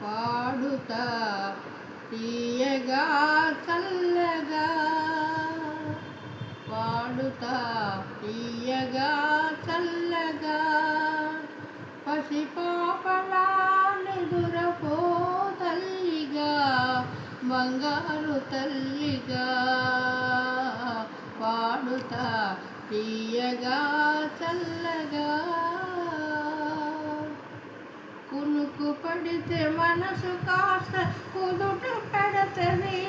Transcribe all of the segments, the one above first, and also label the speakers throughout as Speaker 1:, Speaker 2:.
Speaker 1: పాడుతా తీయగా చల్లగా, పాడుతా తీయగా చల్లగా, పసిపాపలా నిదురపో తల్లిగా, బంగారు తల్లిగా, పాడుతా తీయగా చల్లగా. కునుకు పడితే మనసు కాస్త కుదుట పడతది,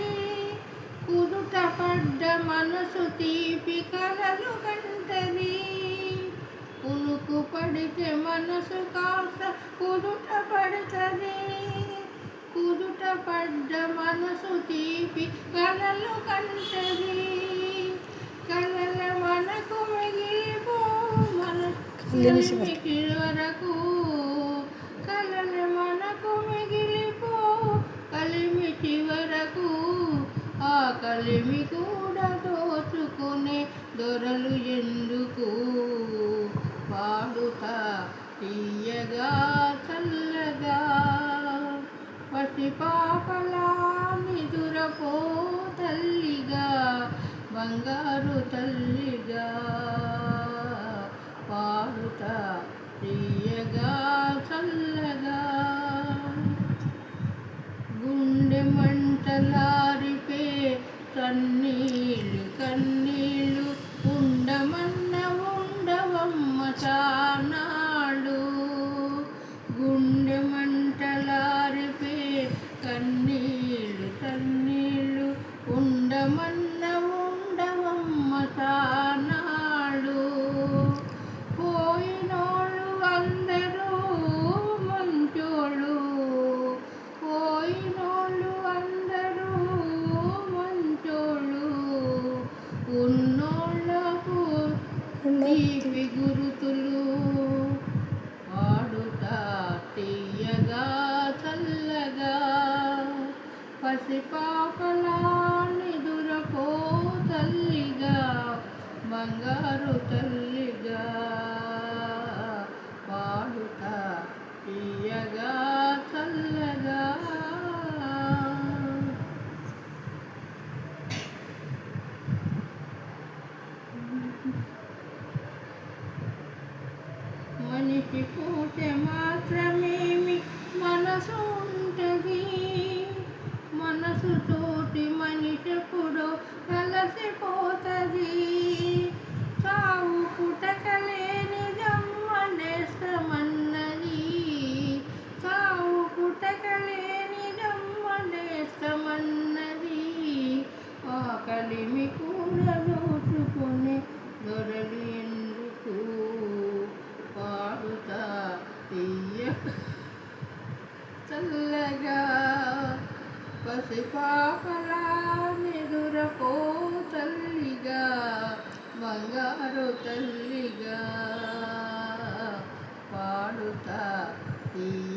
Speaker 1: కుదుట పడ్డ మనసు తీపి కలలు కంటది. కునుకు పడితే మనసు కాస్త కుదుట పడతది, కుదుట పడ్డ మనసు తీపి కలలు కంటది. కలల మనకు మిగిలిపో కలిమికి వరకు, కలల మనకు మిగిలిపో కలిమికి వరకు, ఆ కలిమి కూడా దోచుకునే దొరలు ఎందుకు. పాడుతా తీయగా చల్లగా, పసిపాపలా నిదురపో తల్లిగా, బంగారు తల్లిగా, పాడుతా తీయగా చల్లగా. గుండె మంటలారిపే కన్నీళ్ళు కన్నీళ్ళు, ఉండమన్న ఉండవమ్మ చానాడు. గుండె మంటలారిపే కన్నీళ్ళు కన్నీళ్ళు, ఉండమన్న ఉండవమ్మ చానాడు. పోయినోళ్ళు అందరూ మంచోళ్ళు, పోయినోళ్ళు అందరూ మంచోళ్ళు, ఉన్నోళ్ళకు తీపి గురుతులు. పాడుతా తీయగా చల్లగా, పసిపాపలా నిదురపో తల్లిగా, బంగారు తల్లిగా, పాడుతా తీయగా చల్లగా. మనిషి పూటే మాత్రమేమి మనసు ఉంటుంది, మనసుతోటి మనిషెప్పుడో కలిసిపోతుంది. చావు పుటకలే నిజం అనేస్తమన్నది, చావు పుటకలే నిజం అనేస్తమన్నది, ఆ కలిమి కూడా దోచుకునే దొరలు ఎందుకు. పాడుతా తీయగా చల్లగా, పసిపాపలా నిదురపో తల్లిగా, బంగారు తల్లిగా, పాడుతా తీయ